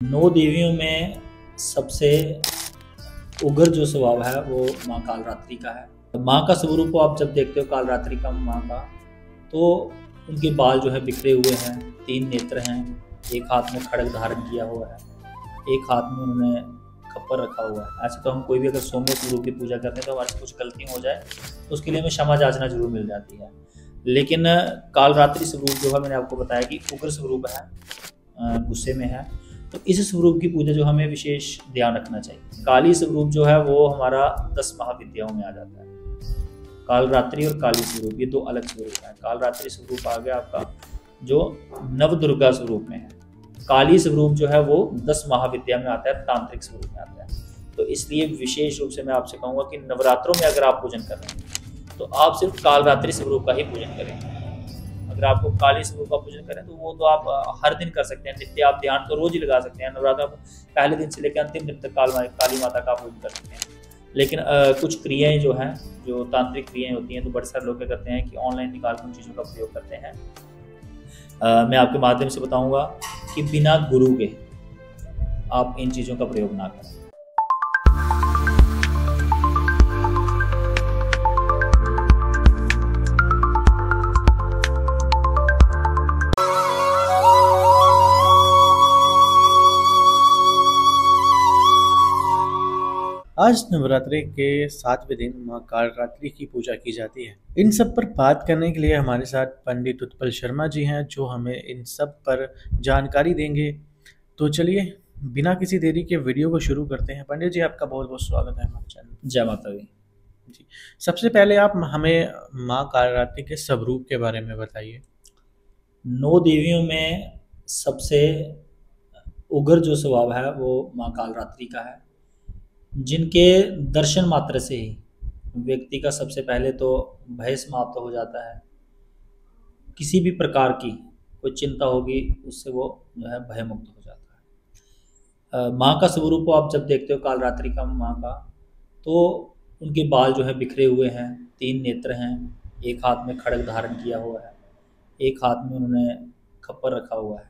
नौ देवियों में सबसे उग्र जो स्वभाव है वो माँ कालरात्रि का है। माँ का स्वरूप आप जब देखते हो कालरात्रि का माँ का, तो उनके बाल जो है बिखरे हुए हैं, 3 नेत्र हैं, एक हाथ में खड्ग धारण किया हुआ है, एक हाथ में उन्होंने खप्पर रखा हुआ है। ऐसे तो हम कोई भी अगर सौम्य स्वरूप की पूजा करते हैं तो हमारे से कुछ गलती हो जाए तो उसके लिए हमें क्षमा याचना जरूर मिल जाती है। लेकिन कालरात्रि स्वरूप जो है मैंने आपको बताया कि उग्र स्वरूप है, गुस्से में है, तो इस स्वरूप की पूजा जो हमें विशेष ध्यान रखना चाहिए। काली स्वरूप जो है वो हमारा 10 महाविद्याओं में आ जाता है। कालरात्रि और काली स्वरूप ये 2 अलग स्वरूप हैं। कालरात्रि स्वरूप आ गया आपका जो नव दुर्गा स्वरूप में है। काली स्वरूप जो है वो 10 महाविद्या में आता है, तांत्रिक स्वरूप में आता है। तो इसलिए विशेष रूप से मैं आपसे कहूँगा कि नवरात्रों में अगर आप पूजन कर रहे हैं तो आप सिर्फ कालरात्रि स्वरूप का ही पूजन करें। अगर आपको काली स्वरूप का पूजन करें तो वो तो आप हर दिन कर सकते हैं। नित्य आप ध्यान तो रोज ही लगा सकते हैं। नवरात्र पहले दिन से लेकर अंतिम दिन तक काली माता का पूजन कर सकते हैं। लेकिन कुछ क्रियाएं जो हैं, जो तांत्रिक क्रियाएं होती हैं, तो बड़े सारे लोग क्या करते हैं कि ऑनलाइन निकाल कर उन चीज़ों का प्रयोग करते हैं। मैं आपके माध्यम से बताऊंगा कि बिना गुरु के आप इन चीज़ों का प्रयोग ना करें। आज नवरात्रि के 7वें दिन माँ कालरात्रि की पूजा की जाती है। इन सब पर बात करने के लिए हमारे साथ पंडित उत्पल शर्मा जी हैं जो हमें इन सब पर जानकारी देंगे। तो चलिए बिना किसी देरी के वीडियो को शुरू करते हैं। पंडित जी, आपका बहुत बहुत स्वागत है हमारे चैनल। जय माता दी जी। सबसे पहले आप हमें माँ कालरात्रि के स्वरूप के बारे में बताइए। 9 देवियों में सबसे उग्र जो स्वभाव है वो माँ कालरात्रि का है, जिनके दर्शन मात्र से ही व्यक्ति का सबसे पहले तो भय समाप्त हो जाता है। किसी भी प्रकार की कोई चिंता होगी उससे वो जो है भय मुक्त हो जाता है। माँ का स्वरूप आप जब देखते हो कालरात्रि का माँ का, तो उनके बाल जो है बिखरे हुए हैं, 3 नेत्र हैं, एक हाथ में खड्ग धारण किया हुआ है, एक हाथ में उन्होंने खप्पर रखा हुआ है।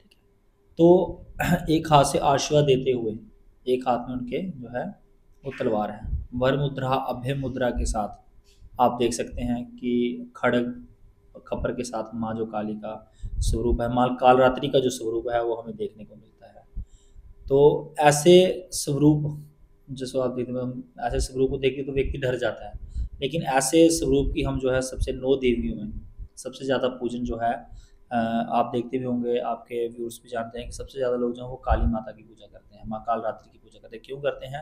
ठीक है, तो एक हाथ से आशीर्वाद देते हुए एक हाथ में उनके जो है वो तलवार है। वर मुद्रा अभय मुद्रा के साथ आप देख सकते हैं कि खड्ग और खप्पर के साथ माँ जो काली का स्वरूप है, माँ कालरात्रि का जो स्वरूप है वो हमें देखने को मिलता है। तो ऐसे स्वरूप जैसे आप देखते हैं, ऐसे स्वरूप को देखते तो व्यक्ति डर जाता है। लेकिन ऐसे स्वरूप की हम जो है सबसे 9 देवियों में सबसे ज़्यादा पूजन जो है, आप देखते भी होंगे, आपके व्यूअर्स भी जानते हैं कि सबसे ज़्यादा लोग जो हैं वो काली माता की पूजा करते हैं, माँ कालरात्रि की पूजा करते हैं। क्यों करते हैं?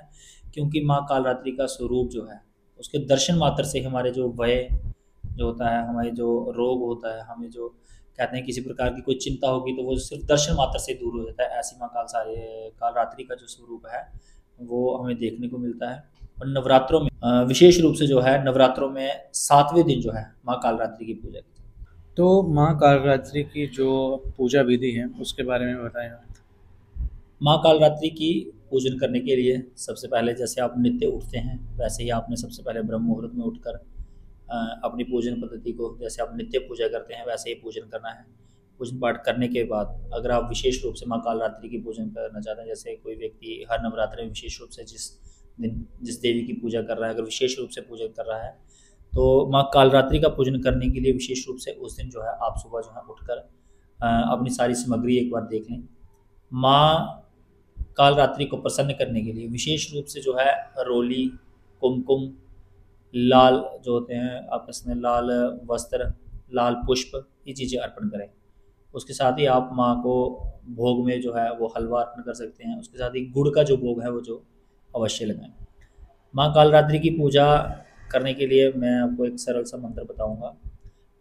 क्योंकि माँ कालरात्रि का स्वरूप जो है उसके दर्शन मात्र से हमारे जो भय जो होता है, हमारे जो रोग होता है, हमें जो कहते हैं किसी प्रकार की कोई चिंता होगी तो वो सिर्फ दर्शन मात्र से दूर हो जाता है। ऐसी माँ कालरात्रि का जो स्वरूप है वो हमें देखने को मिलता है। और नवरात्रों में विशेष रूप से जो है नवरात्रों में 7वें दिन जो है माँ कालरात्रि की पूजा की जाती है। तो माँ कालरात्रि की जो पूजा विधि है उसके बारे में बताएं। माँ कालरात्रि की पूजन करने के लिए सबसे पहले जैसे आप नित्य उठते हैं वैसे ही आपने सबसे पहले ब्रह्म मुहूर्त में उठकर अपनी पूजन पद्धति को, जैसे आप नित्य पूजा करते हैं वैसे ही पूजन करना है। पूजन पाठ करने के बाद अगर आप विशेष रूप से माँ कालरात्रि की पूजन करना चाहते हैं, जैसे कोई व्यक्ति हर नवरात्र में विशेष रूप से जिस देवी की पूजा कर रहा है, अगर विशेष रूप से पूजन कर रहा है तो माँ कालरात्रि का पूजन करने के लिए विशेष रूप से उस दिन जो है आप सुबह जो है उठकर अपनी सारी सामग्री एक बार देख लें। माँ कालरात्रि को प्रसन्न करने के लिए विशेष रूप से जो है रोली, कुमकुम, लाल जो होते हैं आपस में लाल वस्त्र, लाल पुष्प, ये चीज़ें अर्पण करें। उसके साथ ही आप माँ को भोग में जो है वो हलवा अर्पण कर सकते हैं। उसके साथ ही गुड़ का जो भोग है वो जो अवश्य लगाएं। माँ कालरात्रि की पूजा करने के लिए मैं आपको एक सरल सा मंत्र बताऊंगा।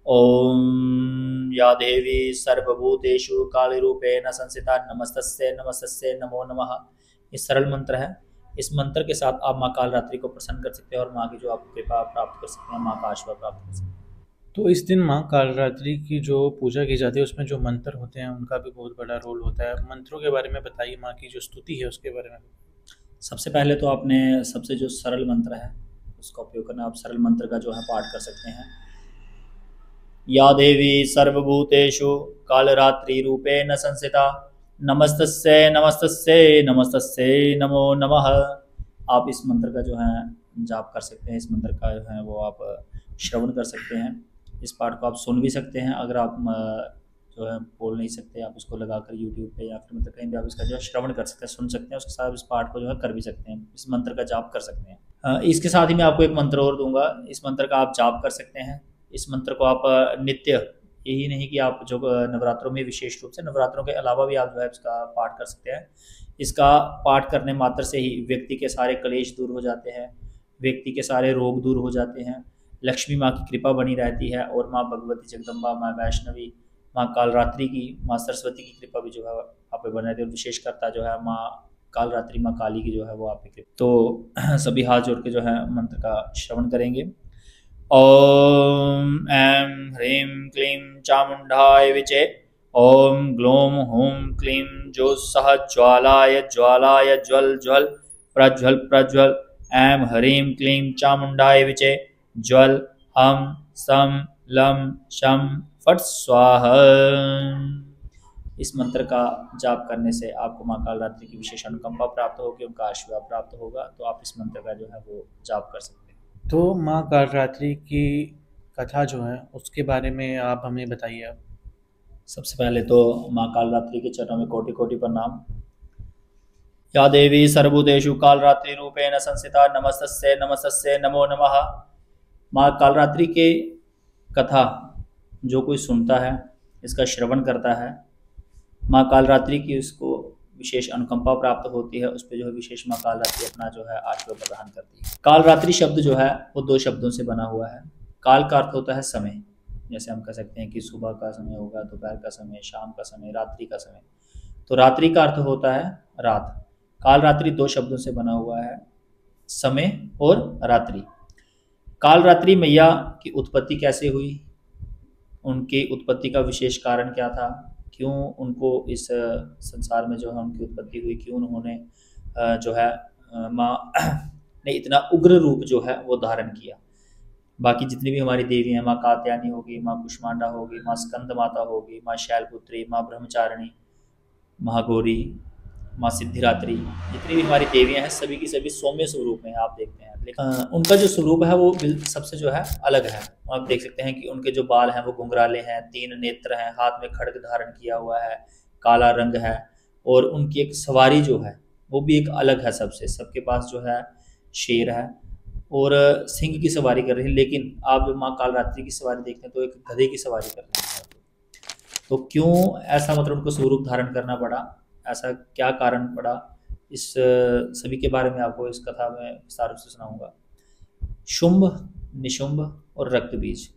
ओम या देवी सर्वभूतेषु कालीरूपेण संस्थिता नमस्तस्यै नमस्तस्यै नमो नमः। ये सरल मंत्र है। इस मंत्र के साथ आप माँ कालरात्रि को प्रसन्न कर सकते हैं और माँ की जो आप कृपा प्राप्त कर सकते हैं, माँ का आशीर्वाद प्राप्त कर सकते हैं। तो इस दिन माँ कालरात्रि की जो पूजा की जाती है उसमें जो मंत्र होते हैं उनका भी बहुत बड़ा रोल होता है। मंत्रों के बारे में बताइए, माँ की जो स्तुति है उसके बारे में। सबसे पहले तो आपने सबसे जो सरल मंत्र है उसका उपयोग करना। आप सरल मंत्र का जो है पाठ कर सकते हैं। या देवी सर्वभूतेषु कालरात्रि रूपेण संस्थिता नमस्तस्यै नमस्तस्यै नमस्तस्यै नमो नमः। आप इस मंत्र का जो है जाप कर सकते हैं, इस मंत्र का जो है वो आप श्रवण कर सकते हैं। इस पाठ को आप सुन भी सकते हैं, अगर आप जो है बोल नहीं सकते, आप इसको लगाकर यूट्यूब पे या फिर मतलब कहीं भी आप इसका जो है श्रवण कर सकते हैं, सुन सकते हैं, उसके साथ इस पाठ को जो है कर भी सकते हैं, इस मंत्र का जाप कर सकते हैं। इसके साथ ही मैं आपको एक मंत्र और दूंगा, इस मंत्र का आप जाप कर सकते हैं। इस मंत्र को आप नित्य, यही नहीं कि आप जो नवरात्रों में, विशेष रूप से नवरात्रों के अलावा भी आप जो है इसका पाठ कर सकते हैं। इसका पाठ करने मात्र से ही व्यक्ति के सारे क्लेश दूर हो जाते हैं, व्यक्ति के सारे रोग दूर हो जाते हैं, लक्ष्मी माँ की कृपा बनी रहती है, और माँ भगवती जगदम्बा, माँ वैष्णवी, माँ कालरात्रि की, माँ सरस्वती की कृपा भी जो है आप पे बनी रहती है। और विशेष करता जो है माँ कालरात्रि, माँ काली की जो है वो आप पे कृपा। तो सभी हाथ जोड़ के जो है मंत्र का श्रवण करेंगे। ॐ ऐं ह्रीं क्लीं चामुण्डाय विचे, ॐ ग्लौं हूं क्लीं ज्योत्सः ज्वालाय ज्वालाय ज्वल ज्वल प्रज्वल प्रज्वल, ऐं ह्रीं क्लीं चामुण्डाय विचे, ज्वल हम सम लं शम फट स्वाहा। इस मंत्र का जाप करने से आपको माँ कालरात्रि की विशेष अनुकंपा प्राप्त होगी, उनका आशीर्वाद प्राप्त होगा। तो आप इस मंत्र का जो है वो जाप कर सकते हैं। तो माँ कालरात्रि की कथा जो है उसके बारे में आप हमें बताइए। अब सबसे पहले तो माँ कालरात्रि के चरणों में कोटि कोटि प्रणाम। या देवी सर्वभूतेषु कालरात्रि रूपेण संस्थिता, नमस्तस्यै नमस्तस्यै नमो नमः। माँ कालरात्रि के कथा जो कोई सुनता है, इसका श्रवण करता है, माँ कालरात्रि की उसको विशेष अनुकंपा प्राप्त होती है, उस पर जो है विशेष माँ कालरात्रि अपना जो है आशीर्वाद प्रदान करती है। कालरात्रि शब्द जो है वो दो शब्दों से बना हुआ है। काल का अर्थ होता है समय, जैसे हम कह सकते हैं कि सुबह का समय होगा, दोपहर का समय, शाम का समय, रात्रि का समय। तो रात्रि का अर्थ होता है रात। कालरात्रि दो शब्दों से बना हुआ है, समय और रात्रि। कालरात्रि मैया की उत्पत्ति कैसे हुई, उनकी उत्पत्ति का विशेष कारण क्या था, क्यों उनको इस संसार में जो है उनकी उत्पत्ति हुई, क्यों उन्होंने जो है माँ ने इतना उग्र रूप जो है वो धारण किया। बाकी जितनी भी हमारी देवी हैं, माँ कात्यायनी होगी, माँ कुष्मांडा होगी, माँ स्कंद माता होगी, माँ शैलपुत्री, माँ ब्रह्मचारिणी, महागौरी, माँ सिद्धिरात्रि, जितनी भी हमारी देवियां हैं सभी की सभी सौम्य स्वरूप में आप देखते हैं। लेकिन उनका जो स्वरूप है वो सबसे जो है अलग है। आप देख सकते हैं कि उनके जो बाल हैं वो घुंघराले हैं, 3 नेत्र हैं, हाथ में खड्ग धारण किया हुआ है, काला रंग है, और उनकी एक सवारी जो है वो भी एक अलग है सबसे। सबके पास जो है शेर है और सिंह की सवारी कर रहे हैं, लेकिन आप जब माँ कालरात्रि की सवारी देखते हैं तो एक गधे की सवारी कर रहे हैं। तो क्यों ऐसा, मतलब उनको स्वरूप धारण करना पड़ा, ऐसा क्या कारण पड़ा, इस सभी के बारे में आपको इस कथा में विस्तार रूप से सुनाऊंगा। शुंभ, निशुंभ और रक्तबीज,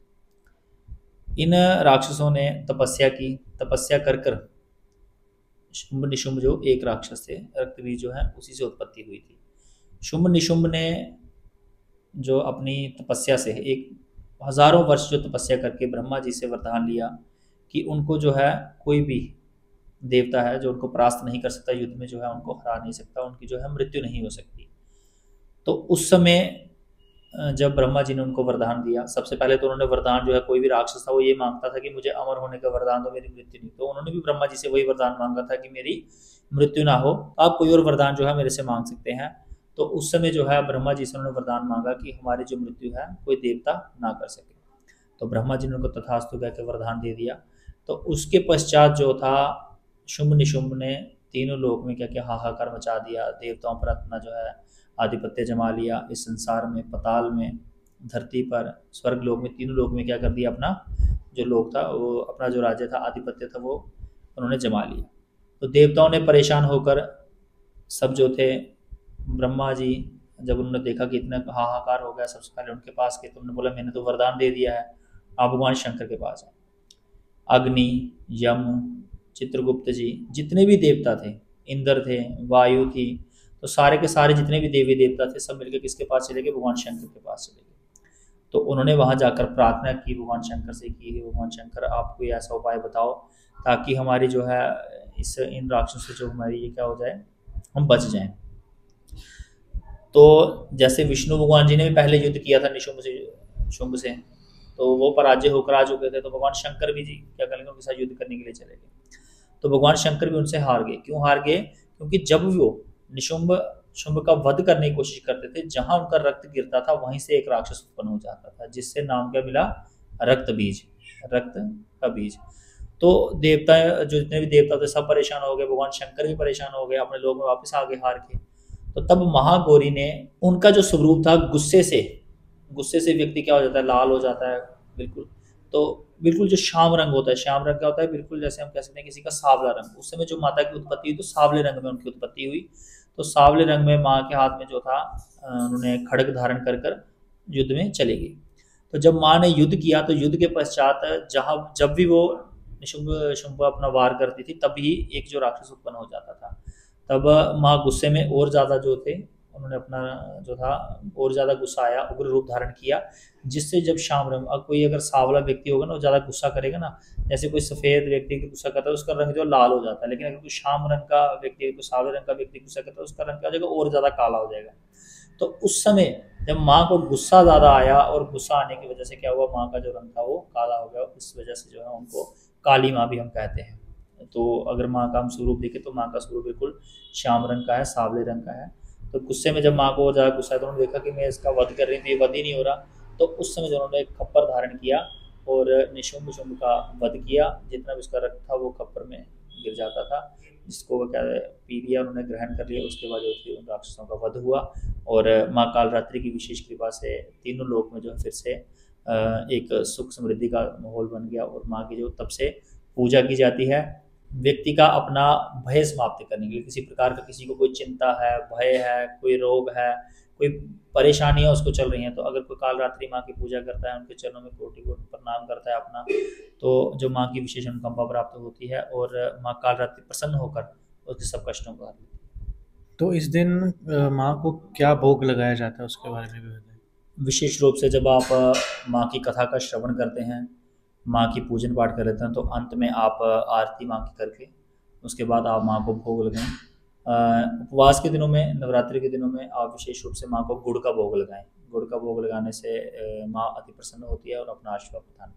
इन राक्षसों ने तपस्या की। तपस्या कर कर शुंभ निशुंभ जो एक राक्षस थे, रक्तबीज जो है उसी से उत्पत्ति हुई थी। शुंभ निशुंभ ने जो अपनी तपस्या से एक हजारों वर्ष जो तपस्या करके ब्रह्मा जी से वरदान लिया कि उनको जो है कोई भी देवता है जो उनको परास्त नहीं कर सकता, युद्ध में जो है उनको हरा नहीं सकता, उनकी जो है मृत्यु नहीं हो सकती। तो उस समय जब ब्रह्मा जी ने उनको वरदान दिया, सबसे पहले तो उन्होंने वरदान जो है, कोई भी राक्षस था वो ये मांगता था कि मुझे अमर होने का वरदान दो, मेरी मृत्यु नहीं। तो उन्होंने भी ब्रह्मा जी से वही वरदान मांगा था कि मेरी मृत्यु ना हो, आप कोई और वरदान जो है मेरे से मांग सकते हैं। तो उस समय जो है ब्रह्मा जी से उन्होंने वरदान मांगा कि हमारी जो मृत्यु है कोई देवता ना कर सके। तो ब्रह्मा जी ने उनको तथास्तु कह के वरदान दे दिया। तो उसके पश्चात जो था, शुंभ निशुंभ ने तीनों लोक में क्या क्या हाहाकार मचा दिया, देवताओं पर अपना जो है आधिपत्य जमा लिया, इस संसार में, पताल में, धरती पर, स्वर्ग लोक में, तीनों लोक में क्या कर दिया, अपना जो लोक था वो, अपना जो राज्य था, आधिपत्य था, वो उन्होंने जमा लिया। तो देवताओं ने परेशान होकर, सब जो थे, ब्रह्मा जी जब उन्होंने देखा कि इतना हाहाकार हो गया, सबसे पहले उनके पास गए। तो उन्होंने बोला मैंने तो वरदान दे दिया है, आप भगवान शंकर के पास है। अग्नि, यम, चित्रगुप्त जी, जितने भी देवता थे, इंद्र थे, वायु थी, तो सारे के सारे जितने भी देवी देवता थे सब मिलकर किसके पास चले गए, भगवान शंकर के पास चले गए। तो उन्होंने वहां जाकर प्रार्थना की भगवान शंकर से कि भगवान शंकर आप कोई ऐसा उपाय बताओ ताकि हमारी जो है इन राक्षसों से जो हमारी ये क्या हो जाए, हम बच जाएं। तो जैसे विष्णु भगवान जी ने भी पहले युद्ध किया था निशुंभ से, शुंभ से, तो वो पराजय होकर आ चुके थे। तो भगवान शंकर भी जी क्या करेंगे, उनके साथ युद्ध करने के लिए चले गए। तो भगवान शंकर भी उनसे हार गए। क्यों हार गए? क्योंकि जब वो निशुंभ शुंभ का वध करने की कोशिश करते थे, जहां उनका रक्त गिरता था वहीं से एक राक्षस उत्पन्न हो जाता था, जिससे नाम क्या मिला? रक्त बीज, रक्त का बीज। तो देवता, जो जितने भी देवता थे सब परेशान हो गए, भगवान शंकर भी परेशान हो गए, अपने लोग में वापस आ गए हार के। तो तब महागौरी ने, उनका जो स्वरूप था गुस्से से व्यक्ति क्या हो जाता है? लाल हो जाता है बिल्कुल। तो बिल्कुल जो श्याम रंग होता है, श्याम रंग क्या होता है? बिल्कुल जैसे हम कह सकते हैं किसी का सावला रंग। उस समय जो माता की उत्पत्ति हुई तो सावले रंग में उनकी उत्पत्ति हुई। तो सावले रंग में माँ के हाथ में जो था, उन्होंने खड्ग धारण कर कर युद्ध में चली गई। तो जब माँ ने युद्ध किया तो युद्ध के पश्चात जहाँ जब भी वो शुंभ शुंभ अपना वार करती थी तभी एक जो राक्षस उत्पन्न हो जाता था। तब माँ गुस्से में और ज़्यादा जो थे, उन्होंने अपना जो था और ज़्यादा गुस्सा आया, उग्र रूप धारण किया, जिससे जब शाम रंग, अब कोई अगर सावला व्यक्ति होगा ना वो ज़्यादा गुस्सा करेगा ना, जैसे कोई सफ़ेद व्यक्ति गुस्सा करता है उसका रंग जो लाल हो जाता है, लेकिन अगर कोई शाम रंग का व्यक्ति, कोई सावले रंग का व्यक्ति गुस्सा करता है उसका रंग क्या हो जाएगा? और ज़्यादा काला हो जाएगा। तो उस समय जब माँ को गुस्सा ज़्यादा आया और गुस्सा आने की वजह से क्या हुआ? माँ का जो रंग था वो काला हो गया। इस वजह से जो है उनको काली माँ भी हम कहते हैं। तो अगर माँ का हम स्वरूप देखें तो माँ का स्वरूप बिल्कुल श्याम रंग का है, सावले रंग का है। तो गुस्से में जब माँ को और ज़्यादा गुस्सा है तो उन्होंने देखा कि मैं इसका वध कर रही थी, ये वध ही नहीं हो रहा। तो उस समय जो उन्होंने एक खप्पर धारण किया और निशुंभ शुंभ का वध किया। जितना भी उसका रक्त था वो खप्पर में गिर जाता था, जिसको वो क्या पी लिया, उन्होंने ग्रहण कर लिया। उसके बाद जो थी उन राक्षसों का वध हुआ और माँ कालरात्रि की विशेष कृपा से तीनों लोक में जो है फिर से एक सुख समृद्धि का माहौल बन गया। और माँ की जो तब से पूजा की जाती है व्यक्ति का अपना भय समाप्त करने के लिए। किसी प्रकार का किसी को कोई चिंता है, भय है, कोई रोग है, कोई परेशानियां उसको चल रही हैं, तो अगर कोई कालरात्रि माँ की पूजा करता है, उनके चरणों में कोटि कोटि प्रणाम करता है अपना, तो जो माँ की विशेष अनुकंपा प्राप्त होती है और माँ कालरात्रि प्रसन्न होकर उसके सब कष्टों को हर लेती है। तो इस दिन माँ को क्या भोग लगाया जाता है उसके बारे में भी बताएं। विशेष रूप से जब आप माँ की कथा का श्रवण करते हैं, माँ की पूजन पाठ कर लेते हैं, तो अंत में आप आरती माँ की करके उसके बाद आप माँ को भोग लगाएं। उपवास के दिनों में, नवरात्रि के दिनों में आप विशेष रूप से माँ को गुड़ का भोग लगाएं। गुड़ का भोग लगाने से माँ अति प्रसन्न होती है और अपना आशीर्वाद प्रदान।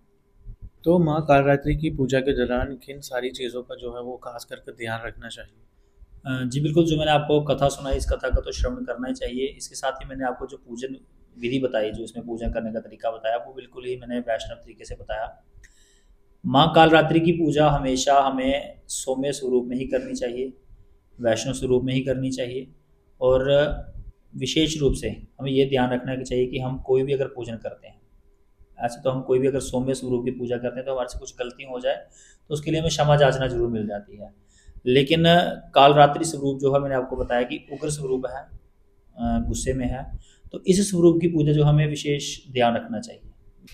तो माँ कालरात्रि की पूजा के दौरान किन सारी चीज़ों का जो है वो खास करके ध्यान रखना चाहिए। जी बिल्कुल, जो मैंने आपको कथा सुनाई, इस कथा का तो श्रवण करना ही चाहिए। इसके साथ ही मैंने आपको जो पूजन विधि बताई, जो इसमें पूजन करने का तरीका बताया, वो बिल्कुल ही मैंने वैष्णव तरीके से बताया। माँ कालरात्रि की पूजा हमेशा हमें सौम्य स्वरूप में ही करनी चाहिए, वैष्णव स्वरूप में ही करनी चाहिए। और विशेष रूप से हमें ये ध्यान रखना चाहिए कि हम कोई भी अगर पूजन करते हैं, ऐसे तो हम कोई भी अगर सौम्य स्वरूप की पूजा करते हैं तो हमारे से कुछ गलती हो जाए तो उसके लिए हमें क्षमा याचना जरूर मिल जाती है। लेकिन कालरात्रि स्वरूप जो है, मैंने आपको बताया कि उग्र स्वरूप है, गुस्से में है, तो इस स्वरूप की पूजा जो हमें विशेष ध्यान रखना चाहिए।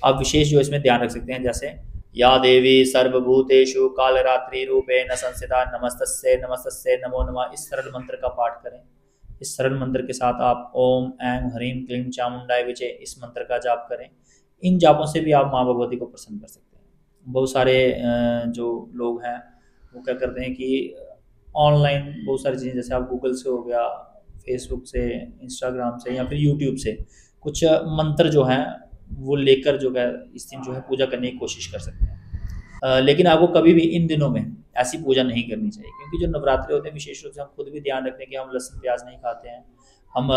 आप विशेष जो इसमें ध्यान रख सकते हैं, जैसे या देवी सर्वभूतेषु कालरात्रि रूपेण संस्थिता नमस्तस्यै नमस्तस्यै नमो नमः, इस सरल मंत्र का पाठ करें। इस सरल मंत्र के साथ आप ओम ऐं ह्रीं क्लीं चामुंडाय विचे इस मंत्र का जाप करें। इन जापों से भी आप माँ भगवती को प्रसन्न कर सकते हैं। बहुत सारे जो लोग हैं वो क्या करते हैं कि ऑनलाइन बहुत सारी चीज़ें, जैसे आप गूगल से हो गया, फेसबुक से, इंस्टाग्राम से या फिर यूट्यूब से कुछ मंत्र जो हैं वो लेकर जो है इस दिन जो है पूजा करने की कोशिश कर सकते हैं। लेकिन आपको कभी भी इन दिनों में ऐसी पूजा नहीं करनी चाहिए, क्योंकि जो नवरात्रि होते हैं विशेष रूप से हम खुद भी ध्यान रखते हैं कि हम लहसुन प्याज नहीं खाते हैं, हम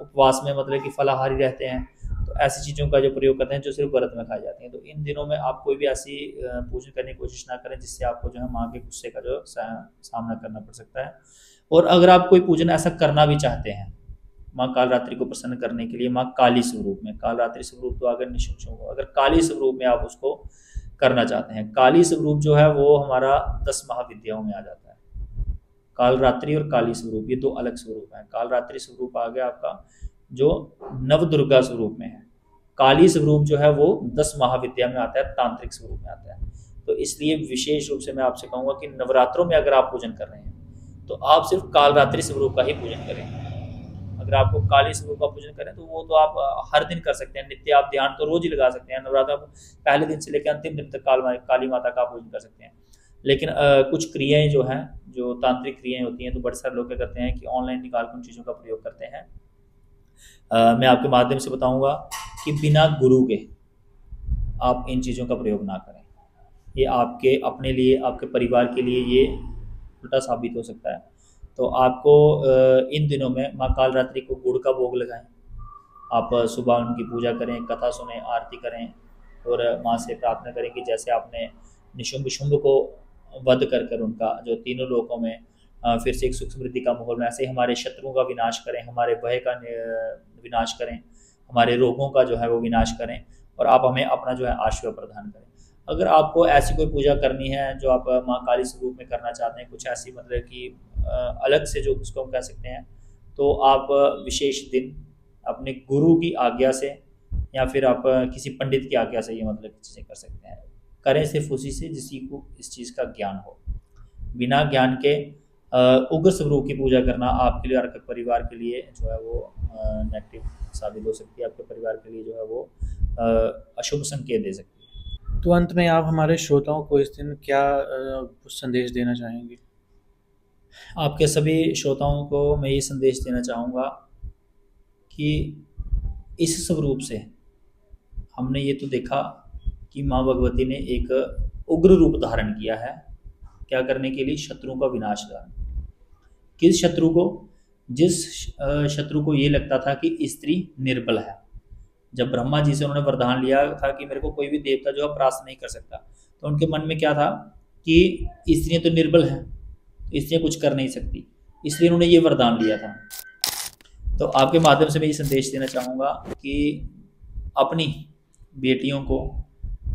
उपवास में मतलब कि फलाहारी रहते हैं। तो ऐसी चीज़ों का जो प्रयोग करते हैं जो सिर्फ व्रत में खाई जाती हैं। तो इन दिनों में आप कोई भी ऐसी पूजन करने की कोशिश ना करें जिससे आपको जो है माँ के गुस्से का जो सामना करना पड़ सकता है। और अगर आप कोई पूजन ऐसा करना भी चाहते हैं माँ कालरात्रि को प्रसन्न करने के लिए, माँ काली स्वरूप में, कालरात्रि स्वरूप तो अगर निशुंभ, अगर काली स्वरूप में आप उसको करना चाहते हैं, काली स्वरूप जो है वो हमारा 10 महाविद्याओं में आ जाता है। कालरात्रि और काली स्वरूप ये दो अलग स्वरूप हैं। कालरात्रि स्वरूप आ गया आपका जो नव दुर्गा स्वरूप में है, काली स्वरूप जो है वो 10 महाविद्या में आता है, तांत्रिक स्वरूप में आता है। तो इसलिए विशेष रूप से मैं आपसे कहूँगा कि नवरात्रों में अगर आप पूजन कर रहे हैं तो आप सिर्फ कालरात्रि स्वरूप का ही पूजन करें। अगर आपको काली स्वरूप का पूजन करें तो वो तो आप हर दिन कर सकते हैं, नित्य आप ध्यान तो रोज ही लगा सकते हैं। नवरात्र पहले दिन से लेकर अंतिम दिन तक काली माता का पूजन कर सकते हैं। लेकिन कुछ क्रियाएं जो हैं, जो तांत्रिक क्रियाएं होती हैं, तो बड़े सारे लोग क्या करते हैं कि ऑनलाइन निकाल कर उन चीज़ों का प्रयोग करते हैं। मैं आपके माध्यम से बताऊंगा कि बिना गुरु के आप इन चीज़ों का प्रयोग ना करें। ये आपके अपने लिए, आपके परिवार के लिए ये उल्टा साबित हो सकता है। तो आपको इन दिनों में माँ कालरात्रि को गुड़ का भोग लगाएं। आप सुबह उनकी पूजा करें, कथा सुने, आरती करें और माँ से प्रार्थना करें कि जैसे आपने निशुंभ शुंभ को वध कर कर उनका जो तीनों लोकों में फिर से एक सुख समृद्धि का माहौल में, ऐसे ही हमारे शत्रुओं का विनाश करें, हमारे भय का विनाश करें, हमारे रोगों का जो है वो विनाश करें और आप हमें अपना जो है आशीर्वाद प्रदान करें। अगर आपको ऐसी कोई पूजा करनी है जो आप माँ काली स्वरूप में करना चाहते हैं, कुछ ऐसी मतलब कि अलग से जो उसको हम कह सकते हैं, तो आप विशेष दिन अपने गुरु की आज्ञा से या फिर आप किसी पंडित की आज्ञा से ये मतलब चीज़ें कर सकते हैं। करें सिर्फ उसी से जिसी को इस चीज़ का ज्ञान हो। बिना ज्ञान के उग्र स्वरूप की पूजा करना आपके लिए और आपके परिवार के लिए जो है वो नेगेटिव साबित हो सकती है, आपके परिवार के लिए जो है वो अशुभ संकेत दे सकती है। तो अंत में आप हमारे श्रोताओं को इस दिन क्या संदेश देना चाहेंगे? आपके सभी श्रोताओं को मैं ये संदेश देना चाहूँगा कि इस स्वरूप से हमने ये तो देखा कि माँ भगवती ने एक उग्र रूप धारण किया है, क्या करने के लिए? शत्रुओं का विनाश धारण। किस शत्रु को? जिस शत्रु को ये लगता था कि स्त्री निर्बल है। जब ब्रह्मा जी से उन्होंने वरदान लिया था कि मेरे को कोई भी देवता जो है परास्त नहीं कर सकता, तो उनके मन में क्या था कि स्त्रियां तो निर्बल हैं, तो स्त्रियां कुछ कर नहीं सकती, इसलिए उन्होंने ये वरदान लिया था। तो आपके माध्यम से मैं ये संदेश देना चाहूँगा कि अपनी बेटियों को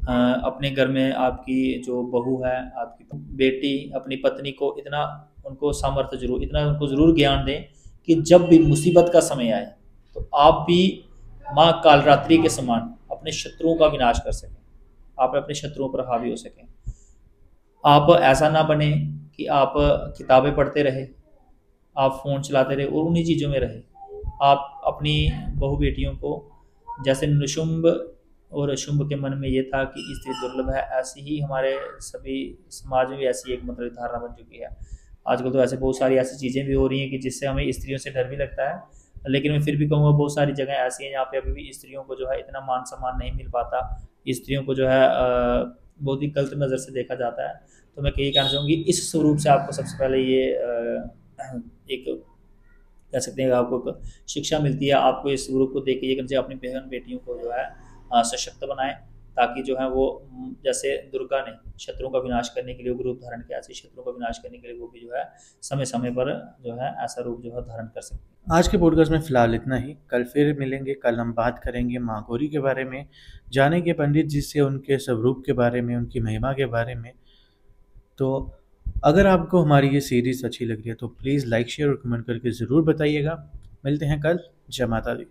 अपने घर में आपकी जो बहू है, आपकी बेटी, अपनी पत्नी को इतना उनको सामर्थ्य जरूर, इतना उनको ज़रूर ज्ञान दें कि जब भी मुसीबत का समय आए तो आप भी माँ कालरात्रि के समान अपने शत्रुओं का विनाश कर सकें, आप अपने शत्रुओं पर हावी हो सकें। आप ऐसा ना बने कि आप किताबें पढ़ते रहे, आप फ़ोन चलाते रहे और उन्हीं चीज़ों में रहे। आप अपनी बहू बेटियों को, जैसे निशुंभ और शुंभ के मन में ये था कि स्त्री दुर्लभ है, ऐसी ही हमारे सभी समाज में भी ऐसी एक मतलब धारणा बन चुकी है। आजकल तो ऐसे बहुत सारी ऐसी चीज़ें भी हो रही हैं कि जिससे हमें स्त्रियों से डर भी लगता है, लेकिन मैं फिर भी कहूँगा बहुत सारी जगह ऐसी हैं जहाँ पे अभी भी स्त्रियों को जो है इतना मान सम्मान नहीं मिल पाता, स्त्रियों को जो है बहुत ही गलत नज़र से देखा जाता है। तो मैं यही कहना चाहूँगी, इस स्वरूप से आपको सबसे पहले ये एक कह सकते हैं आपको शिक्षा मिलती है। आपको इस स्वरूप को देख के ये करना चाहिए, अपनी बहन बेटियों को जो है सशक्त बनाएं, ताकि जो है वो जैसे दुर्गा ने शत्रुओं का विनाश करने के लिए उग्र रूप धारण किया, ऐसे शत्रुओं का विनाश करने के लिए वो भी जो है समय समय पर जो है ऐसा रूप जो है धारण कर सकते हैं। आज के पॉडकास्ट में फ़िलहाल इतना ही। कल फिर मिलेंगे। कल हम बात करेंगे माँ गौरी के बारे में, जानेंगे पंडित जी से उनके स्वरूप के बारे में, उनकी महिमा के बारे में। तो अगर आपको हमारी ये सीरीज़ अच्छी लग रही है तो प्लीज़ लाइक, शेयर और कमेंट करके ज़रूर बताइएगा। मिलते हैं कल। जय माता दी।